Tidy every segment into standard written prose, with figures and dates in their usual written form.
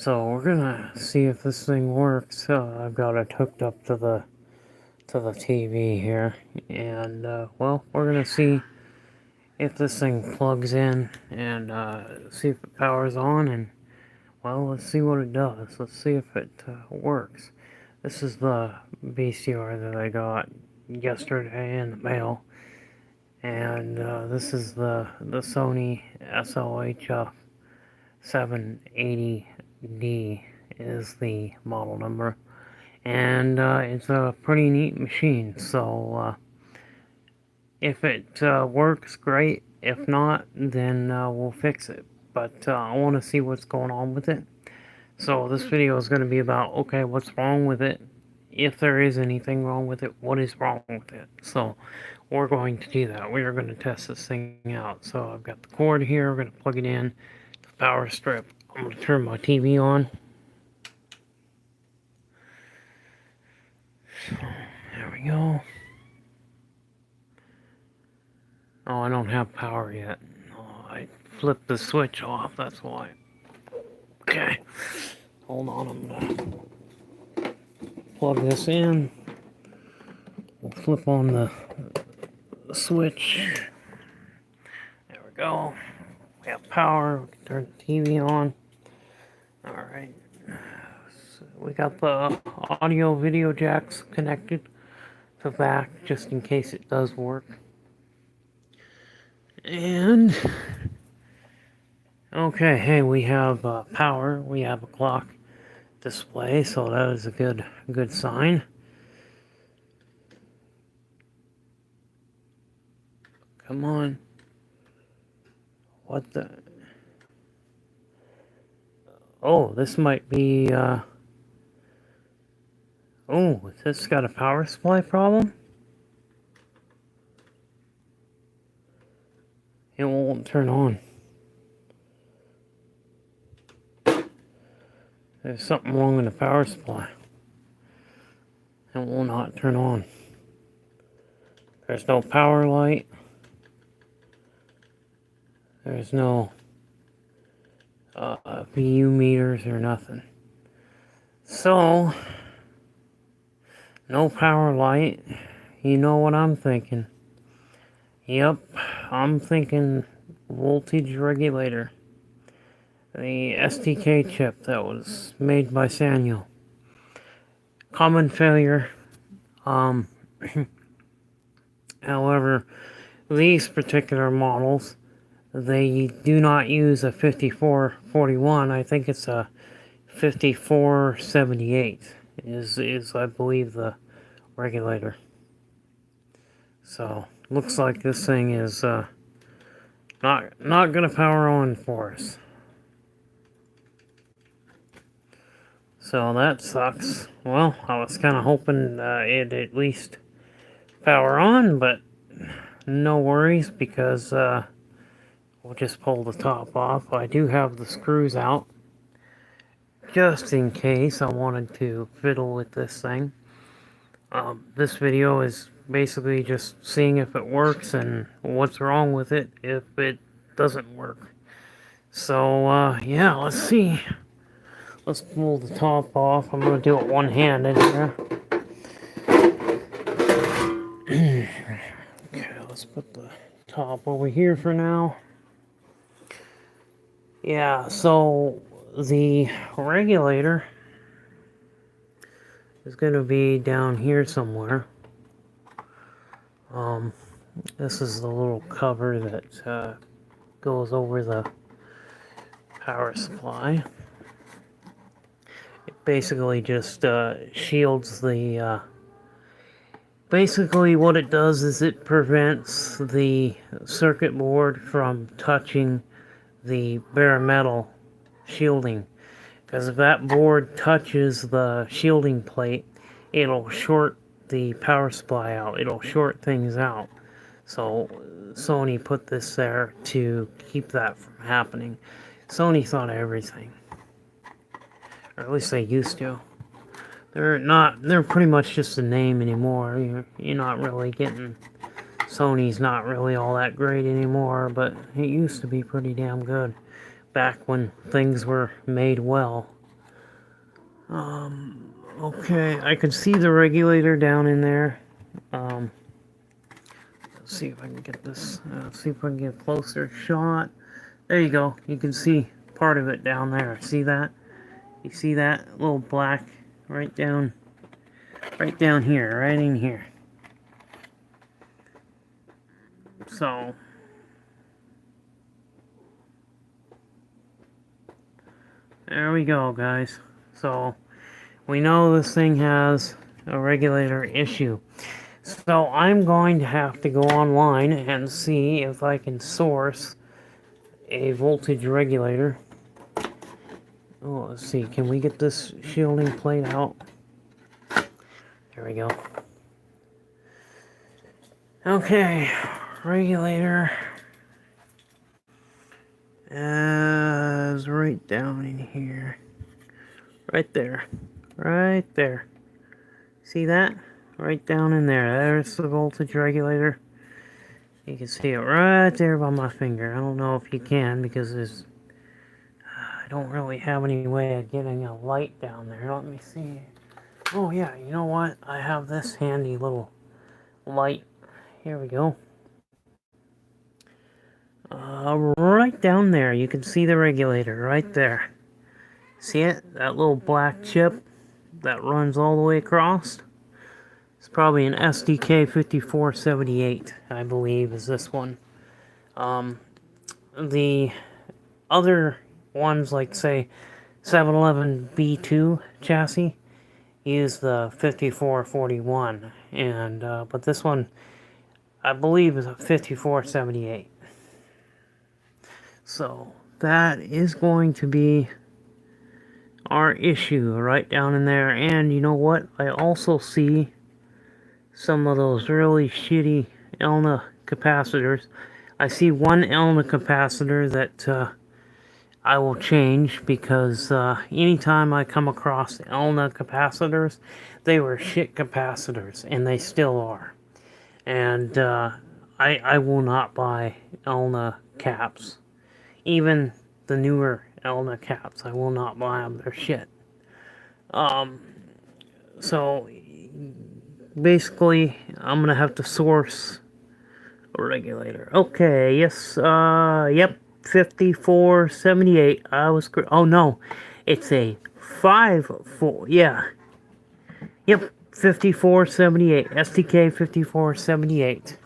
So we're gonna see if this thing works. I've got it hooked up to the TV here, and well, we're gonna see if this thing plugs in and see if it powers on, and well, let's see what it does. Let's see if it works. This is the VCR that I got yesterday in the mail, and this is the Sony SL-HF780D is the model number, and it's a pretty neat machine. So if it works, great. If not, then we'll fix it. But I want to see what's going on with it. So this video is going to be about, okay, what's wrong with it? If there is anything wrong with it, what is wrong with it? So we're going to do that. We are going to test this thing out. So I've got the cord here. We're going to plug it in, the power strip. I'm going to turn my TV on. So there we go. Oh, I don't have power yet. Oh, I flipped the switch off, that's why. Okay. Hold on, I'm gonna plug this in. We'll flip on the switch. There we go. We have power. We can turn the TV on. Alright. So we got the audio video jacks connected to the back just in case it does work. And okay, hey, we have power. We have a clock display, so that is a good sign. Come on. What the? Oh, this might be oh, has this got a power supply problem? It won't turn on. There's something wrong with the power supply. It will not turn on. There's no power light. There's no VU meters or nothing. So, no power light. You know what I'm thinking. Yep, I'm thinking voltage regulator. The STK chip that was made by Sanyo. Common failure. However, these particular models, they do not use a 5441. I think it's a 5478 is I believe the regulator. So looks like this thing is not gonna power on for us. So that sucks. Well, I was kind of hoping it'd at least power on, but no worries, because we'll just pull the top off. I do have the screws out just in case I wanted to fiddle with this thing. This video is basically just seeing if it works and what's wrong with it if it doesn't work. So yeah, let's see. Let's pull the top off. I'm going to do it one-handed here. Okay, let's put the top over here for now. Yeah, so the regulator is going to be down here somewhere. This is the little cover that goes over the power supply. It basically just shields the basically what it does is it prevents the circuit board from touching the bare metal shielding, because if that board touches the shielding plate, it'll short the power supply out. It'll short things out. So Sony put this there to keep that from happening. Sony thought of everything, or at least they used to. They're pretty much just a name anymore. You're not really getting, Sony's not really all that great anymore, but it used to be pretty damn good back when things were made well. Okay, I can see the regulator down in there. Let's see if I can get this, see if I can get a closer shot. There you go. You can see part of it down there. See that? You see that little black right down here, right in here. So, there we go, guys. So, we know this thing has a regulator issue. So, I'm going to have to go online and see if I can source a voltage regulator. Oh, let's see. Can we get this shielding plate out? There we go. Okay, regulator is right down in here. Right there. Right there. See that? Right down in there. There's the voltage regulator. You can see it right there by my finger. I don't know if you can because there's... I don't really have any way of getting a light down there. Let me see. Oh yeah, you know what? I have this handy little light. Here we go. Right down there, you can see the regulator right there. See it? That little black chip that runs all the way across. It's probably an SDK5478, I believe, is this one. The other ones, like say 711B2 chassis, use the 5441, and but this one, I believe, is a 5478. So that is going to be our issue right down in there. And you know what? I also see some of those really shitty Elna capacitors. I see one Elna capacitor that I will change because anytime I come across Elna capacitors, they were shit capacitors, and they still are. And I will not buy Elna caps. Even the newer Elna caps, I will not buy them. They're shit. So basically, I'm gonna have to source a regulator. Okay, yes, yep, 5478. I was oh no, it's a 54. Yeah, yep, 5478. STK 5478.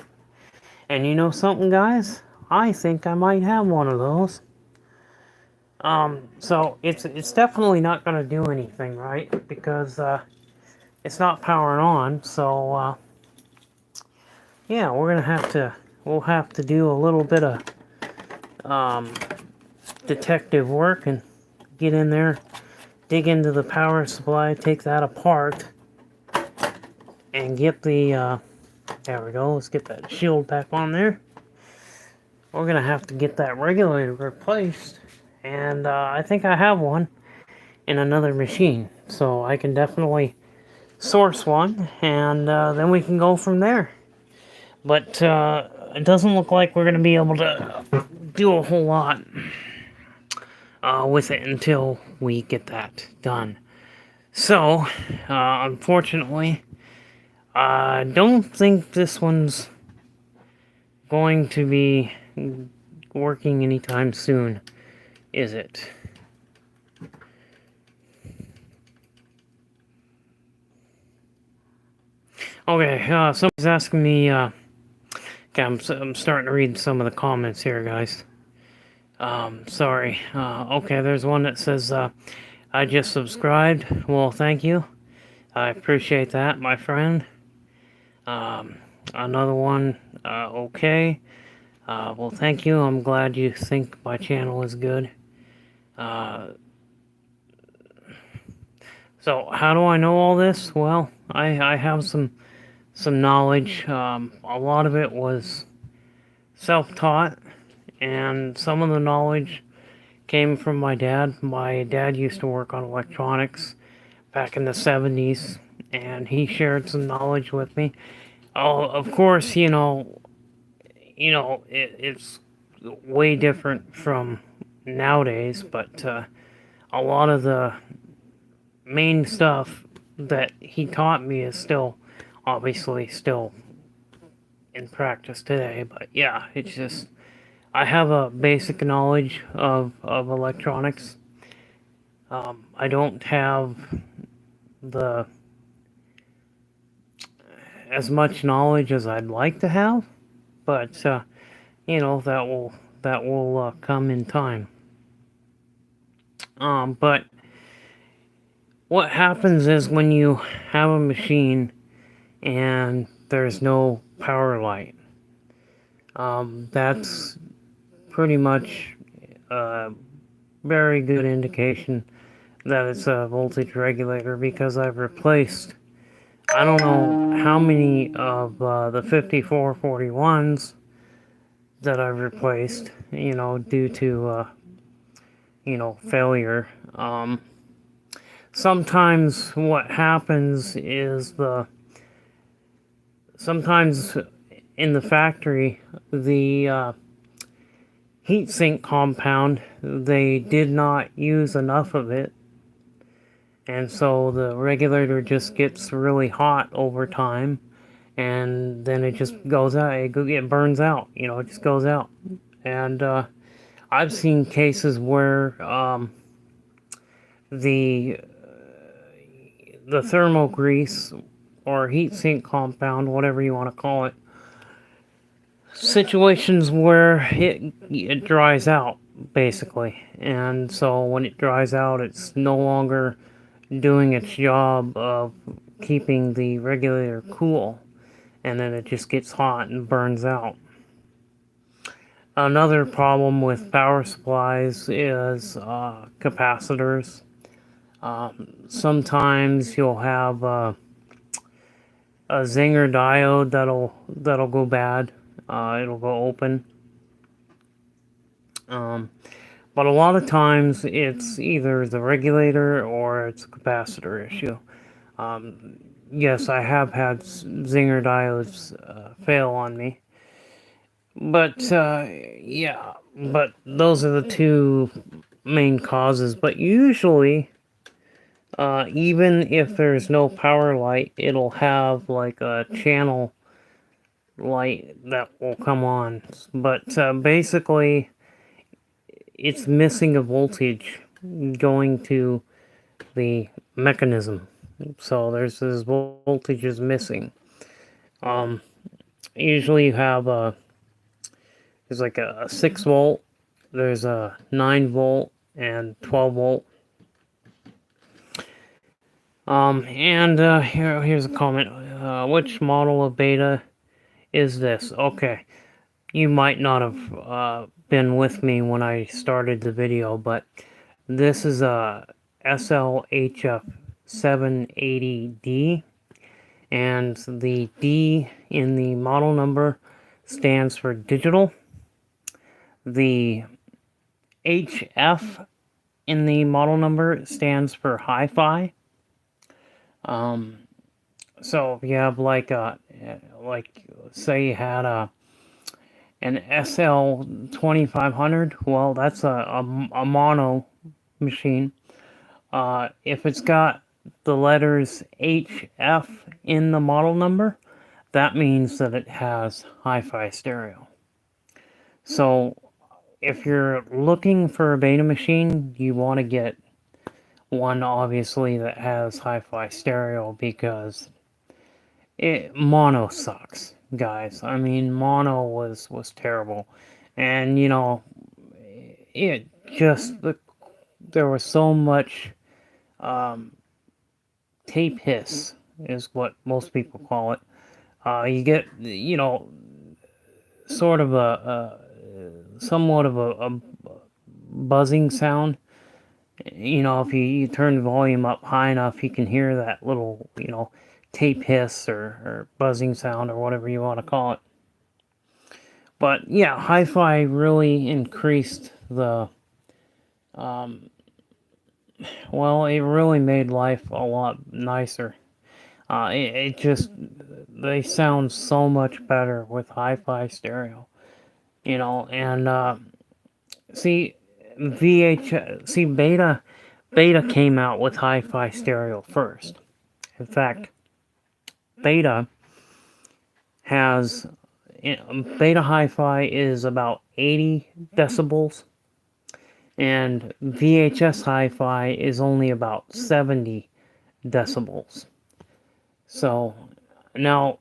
And you know something, guys? I think I might have one of those. So it's definitely not going to do anything, right? Because it's not powering on. So yeah, we'll have to do a little bit of detective work and get in there, dig into the power supply, take that apart, and get the there we go. Let's get that shield back on there. We're gonna have to get that regulator replaced, and I think I have one in another machine, so I can definitely source one, and then we can go from there. But it doesn't look like we're gonna be able to do a whole lot with it until we get that done. So, unfortunately, I don't think this one's going to be working anytime soon, is it? Okay, somebody's asking me, okay, I'm starting to read some of the comments here, guys. Sorry. Okay, there's one that says, I just subscribed. Well, thank you. I appreciate that, my friend. Another one, okay. Well, thank you. I'm glad you think my channel is good. So, how do I know all this? Well, I have some knowledge. A lot of it was self-taught, and some of the knowledge came from my dad. My dad used to work on electronics back in the 70s, and he shared some knowledge with me. Oh, of course, it's way different from nowadays, but a lot of the main stuff that he taught me is still, obviously, still in practice today. But yeah, it's just, I have a basic knowledge of electronics. I don't have the as much knowledge as I'd like to have, but that will come in time. But what happens is when you have a machine and there's no power light, that's pretty much a very good indication that it's a voltage regulator, because I've replaced, I don't know how many of the 5441s that I've replaced, due to, failure. Sometimes what happens is sometimes in the factory, the heatsink compound, they did not use enough of it, and so the regulator just gets really hot over time, and then it just goes out, it burns out, it just goes out. And I've seen cases where the thermal grease or heatsink compound, whatever you want to call it, situations where it dries out, basically. And so when it dries out, it's no longer doing its job of keeping the regulator cool, and then it just gets hot and burns out. Another problem with power supplies is capacitors. Sometimes you'll have a zinger diode that'll go bad. It'll go open. But a lot of times it's either the regulator or it's a capacitor issue. Yes, I have had zinger diodes fail on me. But yeah, but those are the two main causes. But usually, even if there's no power light, it'll have like a channel light that will come on. But basically, it's missing a voltage going to the mechanism. So there's this voltage is missing. Usually you have there's like a 6 volt, there's a 9 volt, and 12 volt. And here's a comment. Which model of beta is this? Okay, you might not have been with me when I started the video, but this is a SL-HF780D, and the D in the model number stands for digital. The HF in the model number stands for hi-fi. So if you have like say you had an SL-2500, well, that's a mono machine. If it's got the letters HF in the model number, that means that it has hi-fi stereo. So if you're looking for a beta machine, you want to get one, obviously, that has hi-fi stereo, because mono sucks, guys. I mean, mono was terrible. And it just, there was so much tape hiss, is what most people call it. You get, sort of somewhat of a buzzing sound. If you turn the volume up high enough, you can hear that little, tape hiss or buzzing sound, or whatever you want to call it. But yeah, hi-fi really increased the, well, it really made life a lot nicer. It just, they sound so much better with hi-fi stereo, and see, beta Beta came out with hi-fi stereo first. In fact, Beta has Beta hi-fi is about 80 decibels, and VHS hi-fi is only about 70 decibels. So now,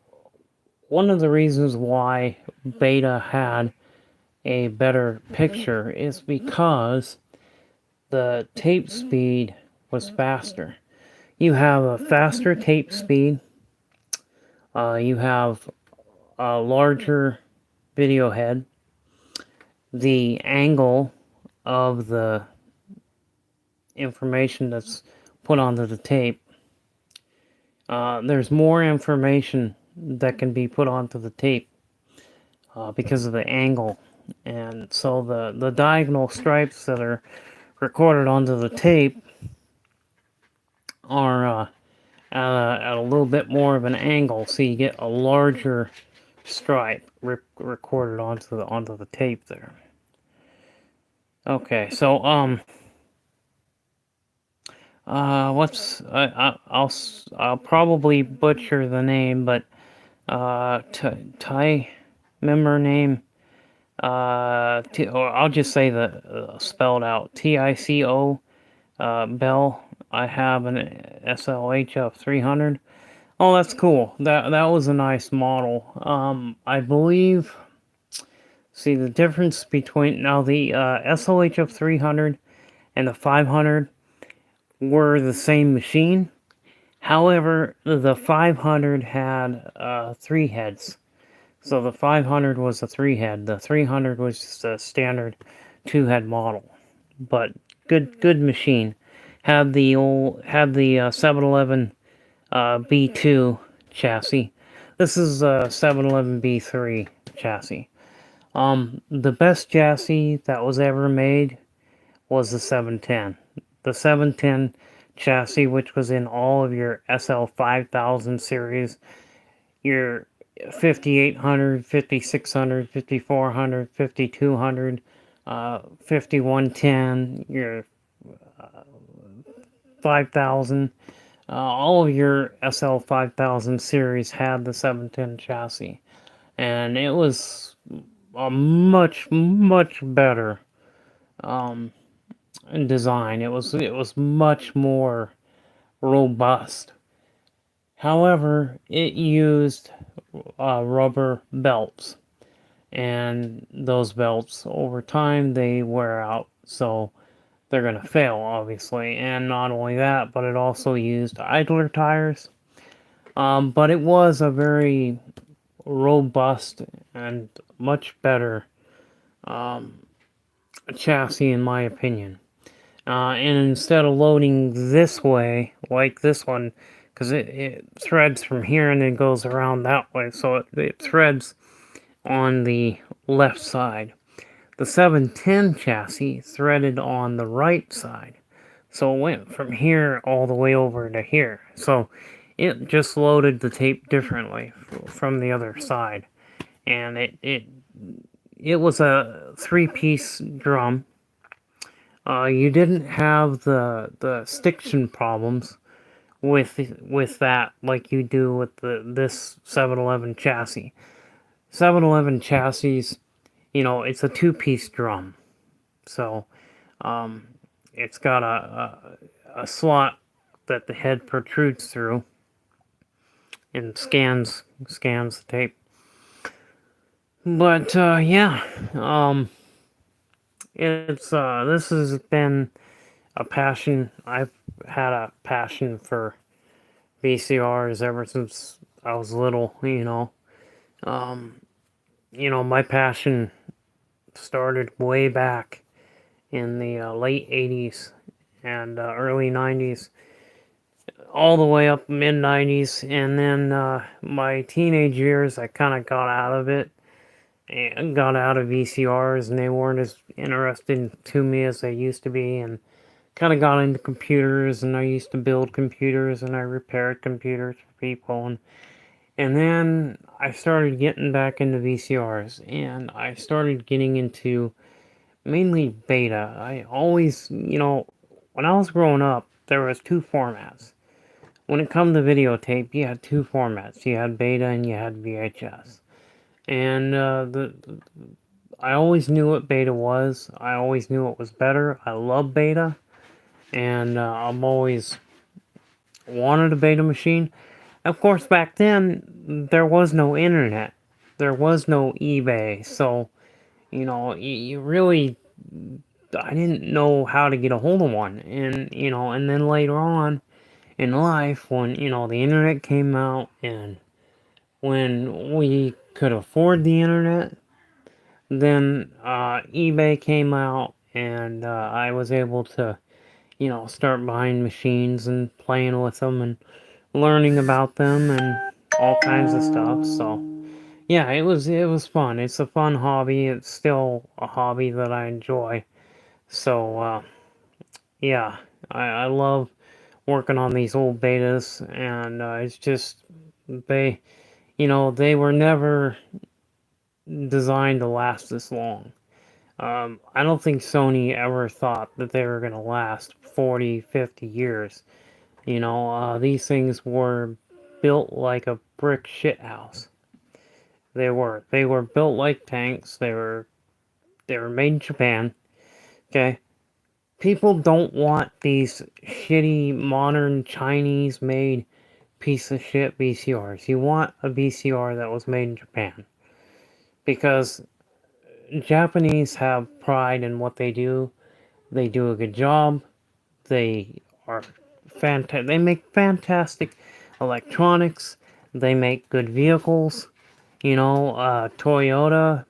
one of the reasons why Beta had a better picture is because the tape speed was faster. You have a faster tape speed. You have a larger video head. The angle of the information that's put onto the tape. There's more information that can be put onto the tape because of the angle. And so the diagonal stripes that are recorded onto the tape are at a little bit more of an angle, so you get a larger stripe recorded onto the tape there. Okay, so I'll probably butcher the name, but member name. Or I'll just say the spelled out TICO Bell. I have an SL-HF780D. Oh, that's cool. That was a nice model. I believe. See the difference between now the SL-HF780D and the 500 were the same machine. However, the 500 had 3 heads. So the 500 was a 3-head. The 300 was just a standard 2-head model. But good machine. Had the 711 B2 chassis. This is a 711 B3 chassis. The best chassis that was ever made was the 710. The 710 chassis, which was in all of your SL-5000 series, your 5800, 5600, 5400, 5200, 5110, your 5000, all of your SL-5000 series had the 710 chassis, and it was a much better design. It was much more robust. However, it used rubber belts, and those belts over time they wear out, so they're going to fail, obviously. And not only that, but it also used idler tires. But it was a very robust and much better chassis, in my opinion. And instead of loading this way, like this one, because it threads from here and then goes around that way, so it threads on the left side. The 710 chassis threaded on the right side, so it went from here all the way over to here. So it just loaded the tape differently from the other side, and it was a 3-piece drum. You didn't have the stiction problems with that like you do with this 711 chassis. 711 chassis, it's a 2-piece drum, so it's got a slot that the head protrudes through and scans the tape. But yeah, it's this has been a passion. I've had a passion for VCRs ever since I was little. My passion started way back in the late 80s and early 90s, all the way up mid 90s, and then my teenage years I kind of got out of it and got out of VCRs, and they weren't as interested to me as they used to be, and kind of got into computers, and I used to build computers and I repaired computers for people, and then I started getting back into VCRs, and I started getting into mainly Beta. I always, when I was growing up, there was two formats. When it come to videotape, you had two formats. You had beta and you had VHS. And I always knew what beta was. I always knew it was better. I love beta, and I'm always wanted a beta machine. Of course, back then there was no internet, there was no eBay, so you really I didn't know how to get a hold of one, and then later on in life, when the internet came out, and when we could afford the internet, then eBay came out, and I was able to start buying machines and playing with them and learning about them and all kinds of stuff. So yeah, it was fun. It's a fun hobby. It's still a hobby that I enjoy. So yeah, I love working on these old betas, and it's just they they were never designed to last this long. I don't think Sony ever thought that they were going to last 40, 50 years. These things were built like a brick shithouse. They were built like tanks. They were made in Japan. Okay, people don't want these shitty modern Chinese made piece of shit VCRs. You want a VCR that was made in Japan, because Japanese have pride in what they do. They do a good job. They are fantastic. They make fantastic electronics. They make good vehicles. Toyota.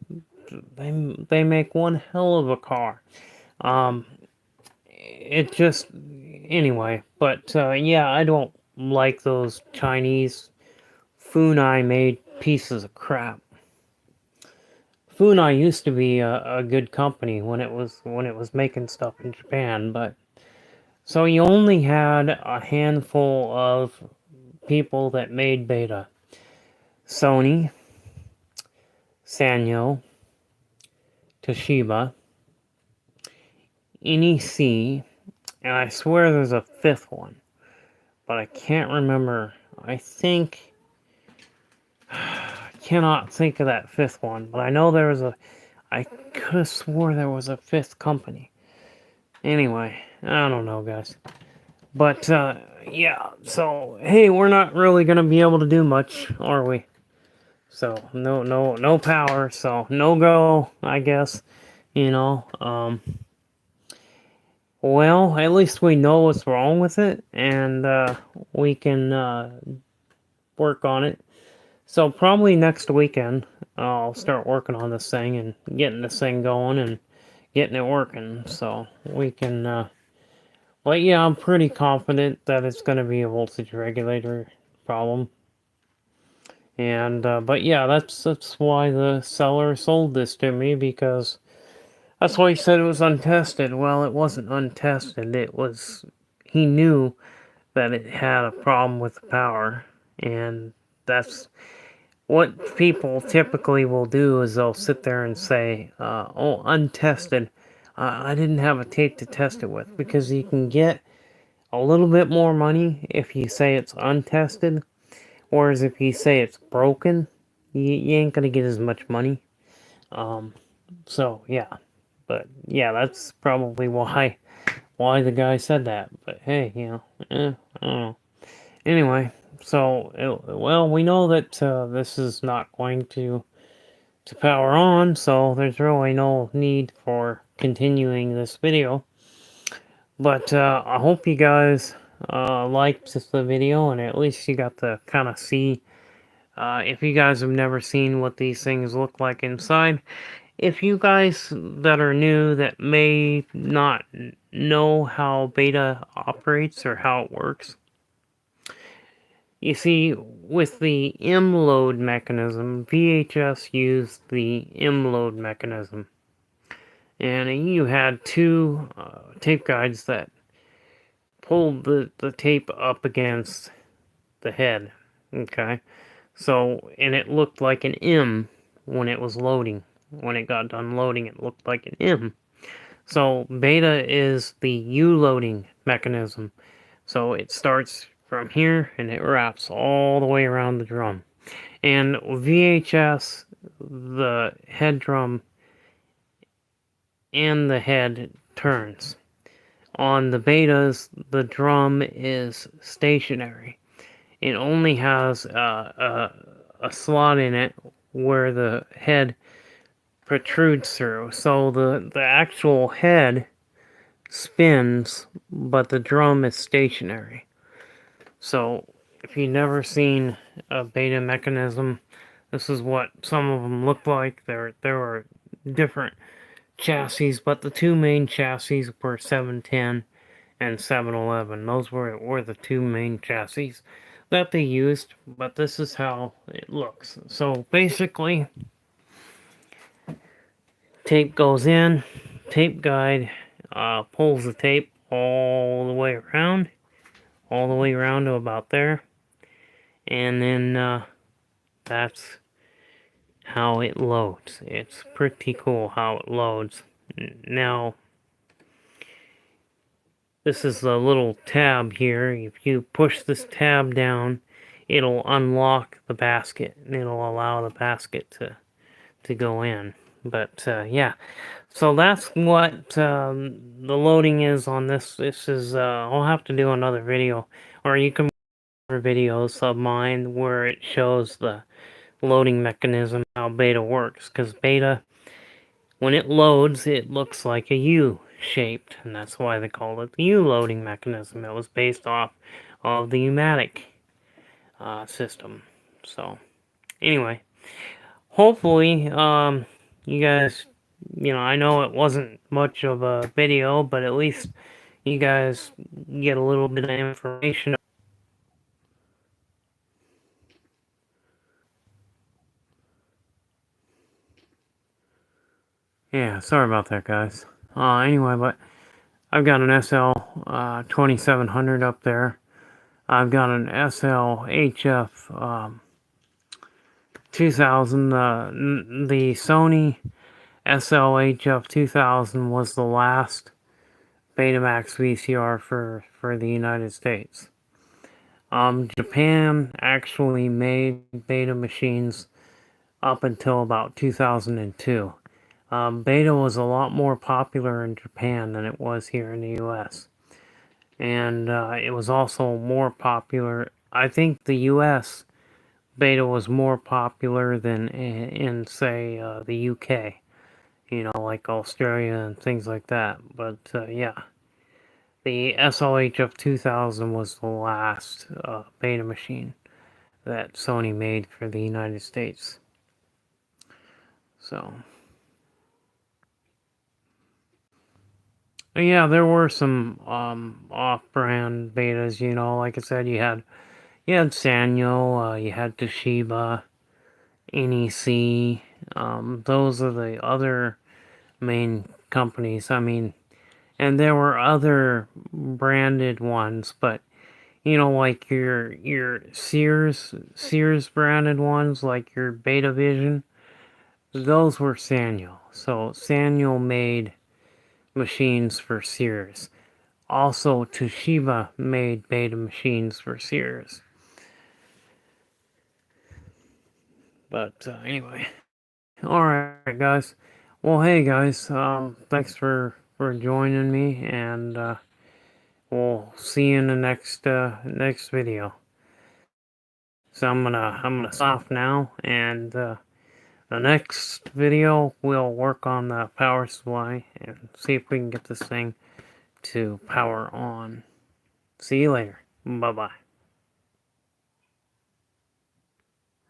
They make one hell of a car. Um, it just anyway. But yeah, I don't like those Chinese Funai made pieces of crap. Funai used to be a good company when it was making stuff in Japan, but so you only had a handful of people that made beta. Sony, Sanyo, Toshiba, NEC, and I swear there's a fifth one, but I can't remember. I cannot think of that fifth one, but I know I could have swore there was a fifth company. Anyway, I don't know, guys. But, yeah, so, hey, we're not really gonna be able to do much, are we? So, no power, so no go, I guess, you know, well, at least we know what's wrong with it, and, we can, work on it. So, probably next weekend, I'll start working on this thing and getting this thing going and getting it working, so we can, but yeah, I'm pretty confident that it's going to be a voltage regulator problem. And but yeah, that's why the seller sold this to me, because that's why he said it was untested. Well, it wasn't untested. He knew that it had a problem with the power, and that's what people typically will do, is they'll sit there and say, "Oh, untested. I didn't have a tape to test it with," because you can get a little bit more money if you say it's untested, whereas if you say it's broken, you ain't gonna get as much money. So yeah, but yeah, that's probably why the guy said that. But hey, I don't know. Anyway, so well, we know that this is not going to power on, so there's really no need for continuing this video. But I hope you guys liked the video, and at least you got to kind of see, if you guys have never seen what these things look like inside. If you guys that are new that may not know how beta operates or how it works, you see, with the M load mechanism, VHS used the M load mechanism. And you had two tape guides that pulled the tape up against the head. Okay? So, and it looked like an M when it was loading. When it got done loading, it looked like an M. So beta is the U-loading mechanism. So it starts from here and it wraps all the way around the drum. And VHS, the head drum and the head turns. On the betas, the drum is stationary. It only has a slot in it where the head protrudes through. So the actual head spins, but the drum is stationary. So if you've never seen a beta mechanism, this is what some of them look like. There were different chassis, but the two main chassis were 710 and 711. Those were the two main chassis that they used, but this is how it looks. So basically, tape goes in, tape guide pulls the tape all the way around to about there, and then that's how it loads. It's pretty cool how it loads. Now, this is the little tab here. If you push this tab down, it'll unlock the basket, and it'll allow the basket to go in. But yeah, so that's what the loading is on this. This is I'll have to do another video, or you can watch other videos of mine where it shows the loading mechanism, how beta works. Because beta, when it loads, it looks like a U shaped, and that's why they call it the U loading mechanism. It was based off of the U-matic system. So anyway, hopefully you guys, I know it wasn't much of a video, but at least you guys get a little bit of information. Yeah, sorry about that, guys. Anyway, but I've got an SL-2700 up there. I've got an SL-HF 2000. The Sony SL-HF 2000 was the last Betamax VCR for the United States. Japan actually made beta machines up until about 2002. Beta was a lot more popular in Japan than it was here in the US. And it was also more popular. I think the US beta was more popular than in say, the UK. Like Australia and things like that. But yeah, the SL-HF 2000 was the last beta machine that Sony made for the United States. So, yeah, there were some off-brand betas. Like I said, you had Sanyo, you had Toshiba, NEC. Those are the other main companies. I mean, and there were other branded ones, but like your Sears branded ones, like your Betavision, those were Sanyo. So Sanyo made machines for Sears. Also, Toshiba made beta machines for Sears. But anyway, all right, guys. Well, hey, guys. Thanks for joining me, and we'll see you in the next video. So I'm gonna stop now, and the next video we'll work on the power supply and see if we can get this thing to power on. See you later. Bye bye.